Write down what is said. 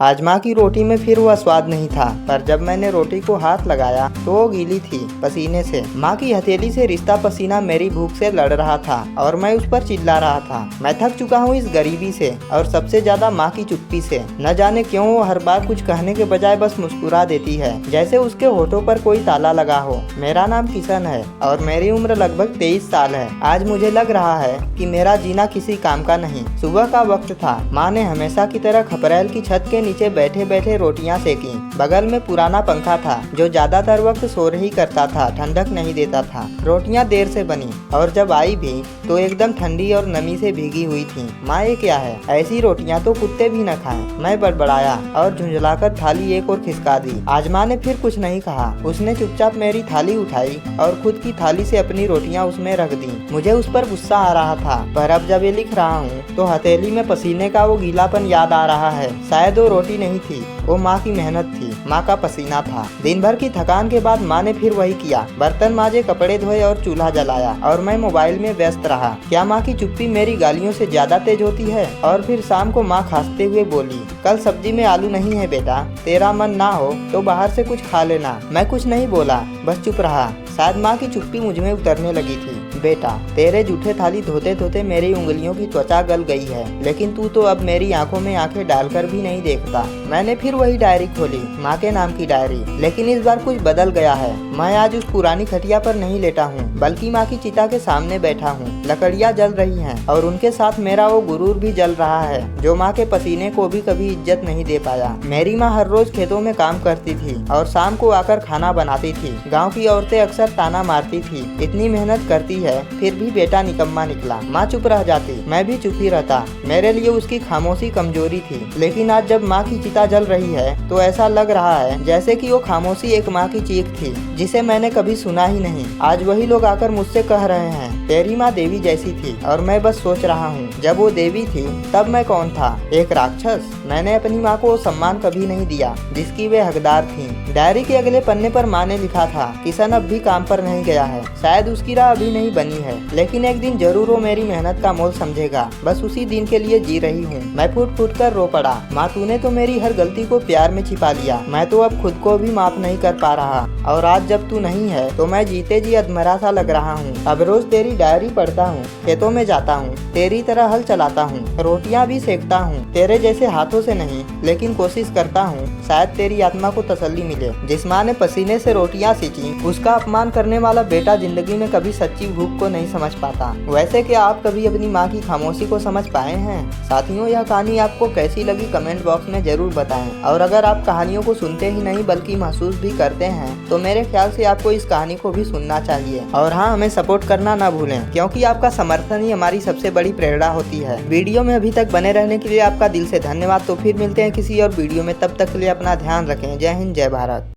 आज माँ की रोटी में फिर वह स्वाद नहीं था, पर जब मैंने रोटी को हाथ लगाया तो वो गीली थी पसीने से। माँ की हथेली से रिश्ता पसीना मेरी भूख से लड़ रहा था और मैं उस पर चिल्ला रहा था। मैं थक चुका हूँ इस गरीबी से और सबसे ज्यादा माँ की चुप्पी से। न जाने क्यों वो हर बार कुछ कहने के बजाय बस मुस्कुरा देती है, जैसे उसके होठों पर कोई ताला लगा हो। मेरा नाम किशन है और मेरी उम्र लगभग 23 साल है। आज मुझे लग रहा है कि मेरा जीना किसी काम का नहीं। सुबह का वक्त था। माँ ने हमेशा की तरह खपरेल की छत के नीचे बैठे बैठे रोटियां सेकी। बगल में पुराना पंखा था जो ज्यादातर वक्त शोर ही करता था, ठंडक नहीं देता था। रोटियां देर से बनी और जब आई भी तो एकदम ठंडी और नमी से भीगी हुई थी। माँ ये क्या है, ऐसी रोटियां तो कुत्ते भी न खाएं। मैं बड़बड़ाया और झुंझलाकर थाली एक और खिसका दी। आज माँ ने फिर कुछ नहीं कहा। उसने चुपचाप मेरी थाली उठाई और खुद की थाली से अपनी रोटियां उसमें रख दी। मुझे उस पर गुस्सा आ रहा था, पर अब जब ये लिख रहा हूँ तो हथेली में पसीने का वो गीलापन याद आ रहा है। शायद वो रोटी नहीं थी, वो माँ की मेहनत थी, माँ का पसीना था। दिन भर की थकान के बाद माँ ने फिर वही किया। बर्तन माजे, कपड़े धोए और चूल्हा जलाया और मैं मोबाइल में व्यस्त रहा। क्या माँ की चुप्पी मेरी गालियों से ज्यादा तेज होती है? और फिर शाम को माँ खांसते हुए बोली, कल सब्जी में आलू नहीं है बेटा, तेरा मन ना हो तो बाहर से कुछ खा लेना। मैं कुछ नहीं बोला, बस चुप रहा। शायद माँ की चुप्पी मुझ में उतरने लगी थी। बेटा, तेरे जूठे थाली धोते धोते मेरी उंगलियों की त्वचा गल गई है, लेकिन तू तो अब मेरी आंखों में आंखें डालकर भी नहीं देखता। मैंने फिर वही डायरी खोली, माँ के नाम की डायरी, लेकिन इस बार कुछ बदल गया है। मैं आज उस पुरानी खटिया पर नहीं लेटा हूँ, बल्कि माँ की चिता के सामने बैठा हूँ। लकड़ियाँ जल रही हैं और उनके साथ मेरा वो गुरूर भी जल रहा है जो माँ के पसीने को भी कभी इज्जत नहीं दे पाया। मेरी माँ हर रोज खेतों में काम करती थी और शाम को आकर खाना बनाती थी। गाँव की औरतें अक्सर ताना मारती थी, इतनी मेहनत करती है फिर भी बेटा निकम्मा निकला। माँ चुप रह जाती, मैं भी चुप ही रहता। मेरे लिए उसकी खामोशी कमजोरी थी, लेकिन आज जब माँ की चिता जल रही है तो ऐसा लग रहा है जैसे कि वो खामोशी एक माँ की चीख थी जिसे मैंने कभी सुना ही नहीं। आज वही लोग आकर मुझसे कह रहे हैं, तेरी माँ देवी जैसी थी। और मैं बस सोच रहा हूँ, जब वो देवी थी तब मैं कौन था? एक राक्षस। मैंने अपनी माँ को वो सम्मान कभी नहीं दिया जिसकी वे हकदार थी। डायरी के अगले पन्ने पर माँ ने लिखा था, किशन अब भी काम पर नहीं गया है, शायद उसकी राह अभी नहीं बनी है, लेकिन एक दिन जरूर वो मेरी मेहनत का मोल समझेगा। बस उसी दिन के लिए जी रही हूँ। मैं फूट फूट कर रो पड़ा, माँ तूने तो मेरी हर गलती को प्यार में छिपा लिया। मैं तो अब खुद को भी माफ नहीं कर पा रहा, और आज जब तू नहीं है तो मैं जीते जी अधमरा सा लग रहा हूँ। अब रोज तेरी डायरी पढ़ता हूँ, खेतों में जाता हूँ, तेरी तरह हल चलाता हूँ, रोटियाँ भी सेकता हूँ। तेरे जैसे हाथों से नहीं, लेकिन कोशिश करता हूँ शायद तेरी आत्मा को तसल्ली मिले। जिस माँ ने पसीने से रोटियाँ सींची, उसका अपमान करने वाला बेटा जिंदगी में कभी सच्ची भूख को नहीं समझ पाता। वैसे क्या आप कभी अपनी माँ की खामोशी को समझ पाए हैं? साथियों, यह कहानी आपको कैसी लगी कमेंट बॉक्स में जरूर बताएं। और अगर आप कहानियों को सुनते ही नहीं बल्कि महसूस भी करते हैं तो मेरे ख्याल से आपको इस कहानी को भी सुनना चाहिए। और हाँ, हमें सपोर्ट करना ना भूलें, क्योंकि आपका समर्थन ही हमारी सबसे बड़ी प्रेरणा होती है। वीडियो में अभी तक बने रहने के लिए आपका दिल से धन्यवाद। तो फिर मिलते हैं किसी और वीडियो में, तब तक के लिए अपना ध्यान रखें। जय हिंद, जय भारत।